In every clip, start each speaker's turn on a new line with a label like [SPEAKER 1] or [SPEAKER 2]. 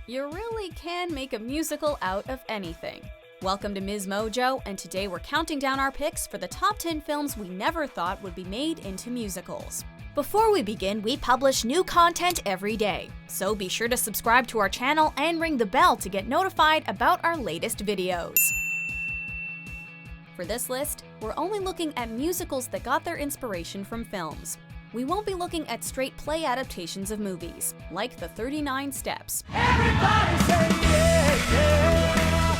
[SPEAKER 1] You really can make a musical out of anything. Welcome to MsMojo, and today we're counting down our picks for the top 10 films we never thought would be made into musicals. Before we begin, we publish new content every day, so be sure to subscribe to our channel and ring the bell to get notified about our latest videos. For this list, we're only looking at musicals that got their inspiration from films. We won't be looking at straight play adaptations of movies, like the 39 Steps.
[SPEAKER 2] Everybody say yeah,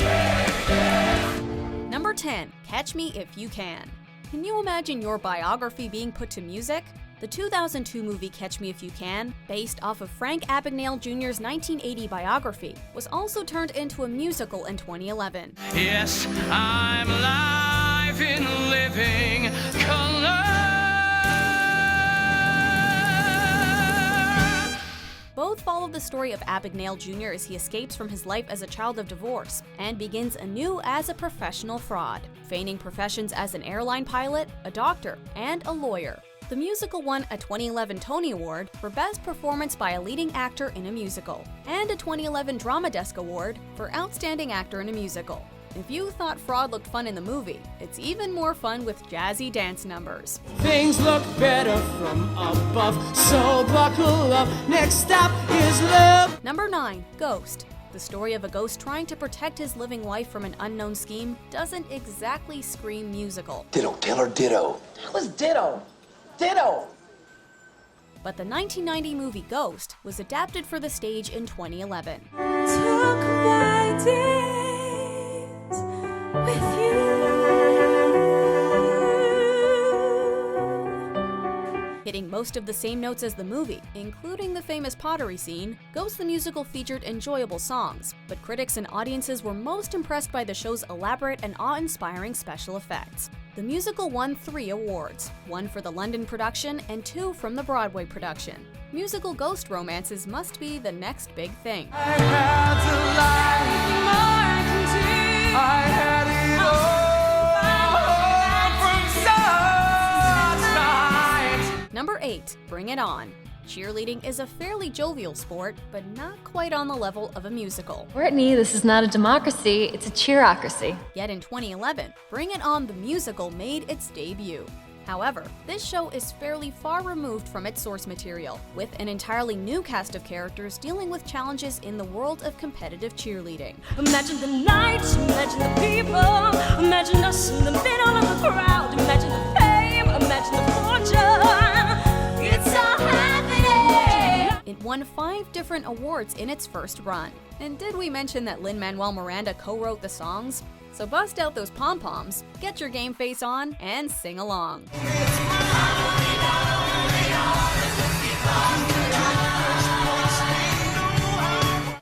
[SPEAKER 2] yeah, yeah.
[SPEAKER 1] Number 10, Catch Me If You Can. Can you imagine your biography being put to music? The 2002 movie Catch Me If You Can, based off of Frank Abagnale Jr.'s 1980 biography, was also turned into a musical in 2011.
[SPEAKER 2] Yes, I'm alive in living color.
[SPEAKER 1] Both follow the story of Abagnale Jr. as he escapes from his life as a child of divorce and begins anew as a professional fraud, feigning professions as an airline pilot, a doctor, and a lawyer. The musical won a 2011 Tony Award for Best Performance by a Leading Actor in a Musical, and a 2011 Drama Desk Award for Outstanding Actor in a Musical. If you thought fraud looked fun in the movie, it's even more fun with jazzy dance numbers.
[SPEAKER 2] Things look better from above, so buckle up. Next stop is love.
[SPEAKER 1] Number 9, Ghost. The story of a ghost trying to protect his living wife from an unknown scheme doesn't exactly scream musical.
[SPEAKER 3] Ditto, Taylor, ditto.
[SPEAKER 4] That was ditto. Ditto!
[SPEAKER 1] But the 1990 movie Ghost was adapted for the stage in 2011.
[SPEAKER 5] Took my days with you.
[SPEAKER 1] Hitting most of the same notes as the movie, including the famous pottery scene, Ghost the Musical featured enjoyable songs, but critics and audiences were most impressed by the show's elaborate and awe-inspiring special effects. The musical won 3 awards, 1 for the London production and 2 from the Broadway production. Musical ghost romances must be the next big thing.
[SPEAKER 2] I had to lie, I had it all from such night.
[SPEAKER 1] Number 8, Bring It On. Cheerleading is a fairly jovial sport, but not quite on the level of a musical.
[SPEAKER 6] Brittany, this is not a democracy, it's a cheerocracy.
[SPEAKER 1] Yet in 2011, Bring It On the musical made its debut. However, this show is fairly far removed from its source material, with an entirely new cast of characters dealing with challenges in the world of competitive cheerleading.
[SPEAKER 5] Imagine the nights, imagine the people, imagine us in the middle of the crowd, imagine the fame, imagine the fortune. It's all happening.
[SPEAKER 1] It won 5 different awards in its first run. And did we mention that Lin-Manuel Miranda co-wrote the songs? So bust out those pom-poms, get your game face on, and sing along.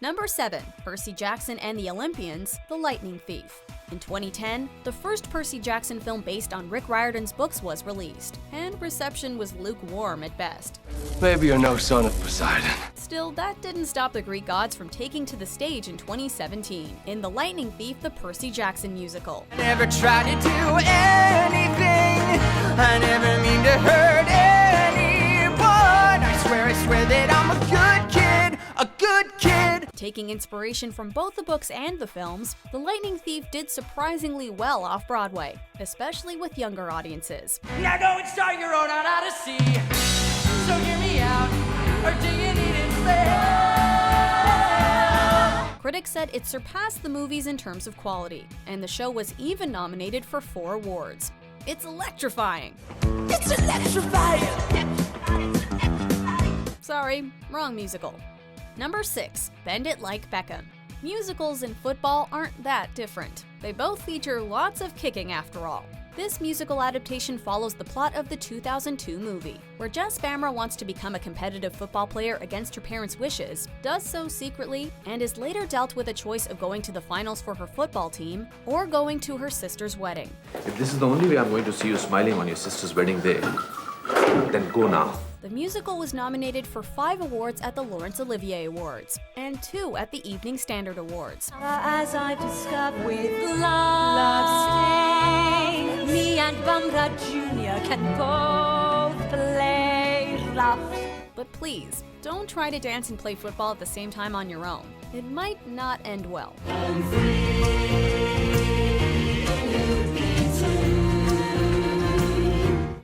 [SPEAKER 1] Number 7, Percy Jackson and the Olympians, The Lightning Thief. In 2010, the first Percy Jackson film based on Rick Riordan's books was released, and reception was lukewarm at best.
[SPEAKER 3] Maybe you're no son of Poseidon.
[SPEAKER 1] Still, that didn't stop the Greek gods from taking to the stage in 2017, in The Lightning Thief, the Percy Jackson musical.
[SPEAKER 2] I never tried to do anything, I never mean to hurt anyone. I swear that I'm a good kid, a good kid.
[SPEAKER 1] Taking inspiration from both the books and the films, The Lightning Thief did surprisingly well off-Broadway, especially with younger audiences.
[SPEAKER 2] Now go and start your own odyssey. So hear me out, or do you need it fair?
[SPEAKER 1] Critics said it surpassed the movies in terms of quality, and the show was even nominated for 4 awards. It's electrifying!
[SPEAKER 2] It's electrifying.
[SPEAKER 1] Sorry, wrong musical. Number 6, Bend It Like Beckham. Musicals and football aren't that different. They both feature lots of kicking after all. This musical adaptation follows the plot of the 2002 movie, where Jess Bamra wants to become a competitive football player against her parents' wishes, does so secretly, and is later dealt with a choice of going to the finals for her football team or going to her sister's wedding.
[SPEAKER 7] If this is the only way I'm going to see you smiling on your sister's wedding day, then go now.
[SPEAKER 1] The musical was nominated for 5 awards at the Laurence Olivier Awards, and 2 at the Evening Standard Awards.
[SPEAKER 5] As I've discovered with love sting, me and Bumrah Jr. can both play rough.
[SPEAKER 1] But but please, don't try to dance and play football at the same time on your own. It might not end well.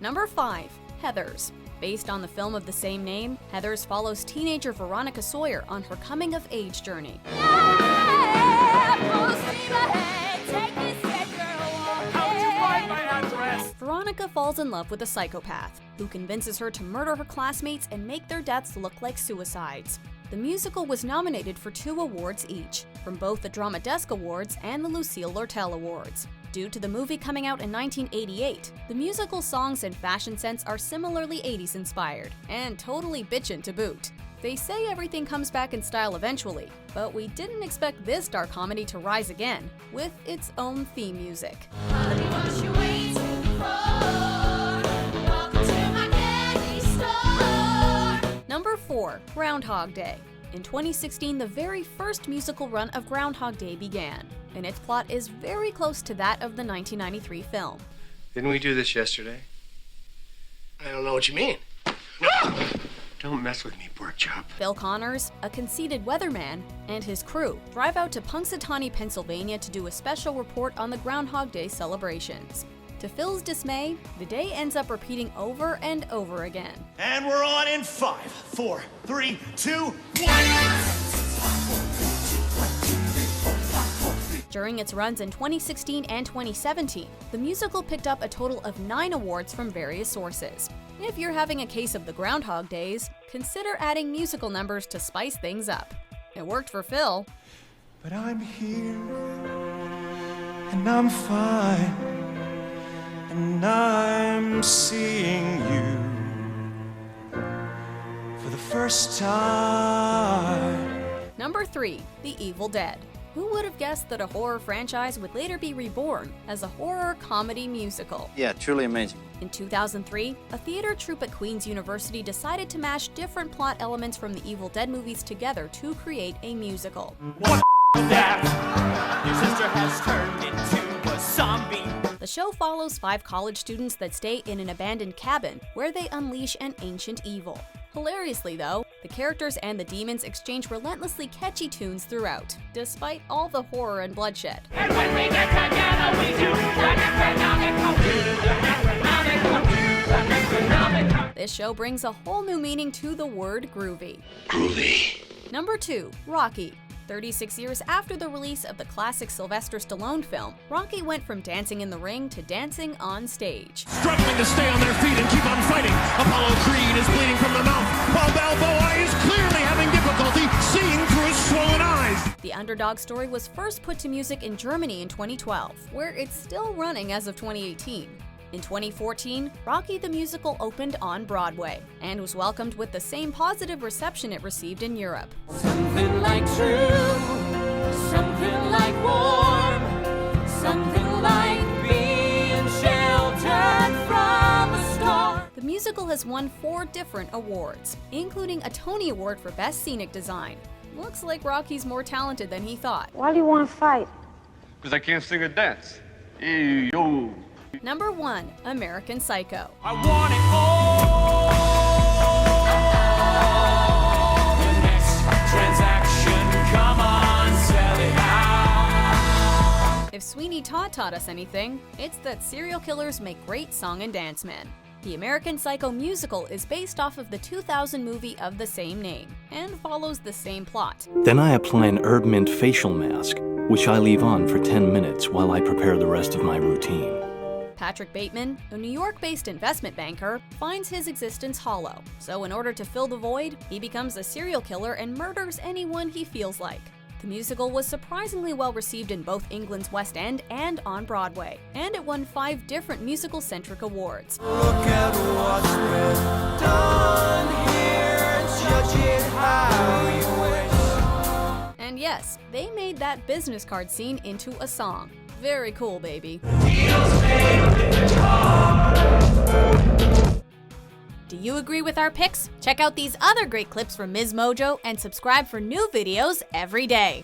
[SPEAKER 1] Number 5. Heathers. Based on the film of the same name, Heathers follows teenager Veronica Sawyer on her coming-of-age journey. Veronica falls in love with a psychopath, who convinces her to murder her classmates and make their deaths look like suicides. The musical was nominated for 2 awards each, from both the Drama Desk Awards and the Lucille Lortel Awards. Due to the movie coming out in 1988, the musical songs and fashion sense are similarly 80s inspired, and totally bitchin' to boot. They say everything comes back in style eventually, but we didn't expect this dark comedy to rise again, with its own theme music. Number 4. Groundhog Day. In 2016, the very first musical run of Groundhog Day began, and its plot is very close to that of the 1993 film.
[SPEAKER 3] Didn't we do this yesterday?
[SPEAKER 4] I don't know what you mean. Don't mess with me, pork chop.
[SPEAKER 1] Phil Connors, a conceited weatherman, and his crew drive out to Punxsutawney, Pennsylvania to do a special report on the Groundhog Day celebrations. To Phil's dismay, the day ends up repeating over and over again.
[SPEAKER 8] And we're on in 5, 4, 3, 2, 1.
[SPEAKER 1] During its runs in 2016 and 2017, the musical picked up a total of 9 awards from various sources. If you're having a case of the Groundhog Days, consider adding musical numbers to spice things up. It worked for Phil.
[SPEAKER 8] But I'm here, and I'm fine, and I'm seeing you for the first time.
[SPEAKER 1] Number 3. The Evil Dead. Who would have guessed that a horror franchise would later be reborn as a horror comedy musical?
[SPEAKER 9] Yeah, truly amazing.
[SPEAKER 1] In 2003, a theater troupe at Queen's University decided to mash different plot elements from the Evil Dead movies together to create a musical.
[SPEAKER 8] What that? Your sister has turned into a zombie.
[SPEAKER 1] The show follows 5 college students that stay in an abandoned cabin where they unleash an ancient evil. Hilariously though, the characters and the demons exchange relentlessly catchy tunes throughout, despite all the horror and bloodshed.
[SPEAKER 5] And when we get together, we do the Necronomicon.
[SPEAKER 1] This show brings a whole new meaning to the word groovy.
[SPEAKER 3] Groovy.
[SPEAKER 1] Number 2. Rocky. 36 years after the release of the classic Sylvester Stallone film, Rocky went from dancing in the ring to dancing on stage.
[SPEAKER 8] Struggling to stay on their feet and keep on fighting. Apollo Creed is bleeding from the mouth, while Balboa is clearly having difficulty seeing through his swollen eyes.
[SPEAKER 1] The underdog story was first put to music in Germany in 2012, where it's still running as of 2018. In 2014, Rocky the Musical opened on Broadway and was welcomed with the same positive reception it received in Europe.
[SPEAKER 5] Something like true, something like warm, something like being sheltered from a storm.
[SPEAKER 1] The musical has won 4 different awards, including a Tony Award for Best Scenic Design. Looks like Rocky's more talented than he thought.
[SPEAKER 10] Why do you want to fight?
[SPEAKER 3] Because I can't sing or dance. Hey, yo.
[SPEAKER 1] Number 1. American Psycho.
[SPEAKER 8] I want it all. The next transaction, come on, sell it out.
[SPEAKER 1] If Sweeney Todd taught us anything, it's that serial killers make great song and dance men. The American Psycho musical is based off of the 2000 movie of the same name, and follows the same plot.
[SPEAKER 11] Then I apply an herb mint facial mask, which I leave on for 10 minutes while I prepare the rest of my routine.
[SPEAKER 1] Patrick Bateman, a New York-based investment banker, finds his existence hollow. So in order to fill the void, he becomes a serial killer and murders anyone he feels like. The musical was surprisingly well received in both England's West End and on Broadway, and it won 5 different musical-centric awards.
[SPEAKER 8] Look at what's been done here, judge it how you wish.
[SPEAKER 1] And yes, they made that business card scene into a song. Very cool, baby. Do you agree with our picks? Check out these other great clips from MsMojo and subscribe for new videos every day.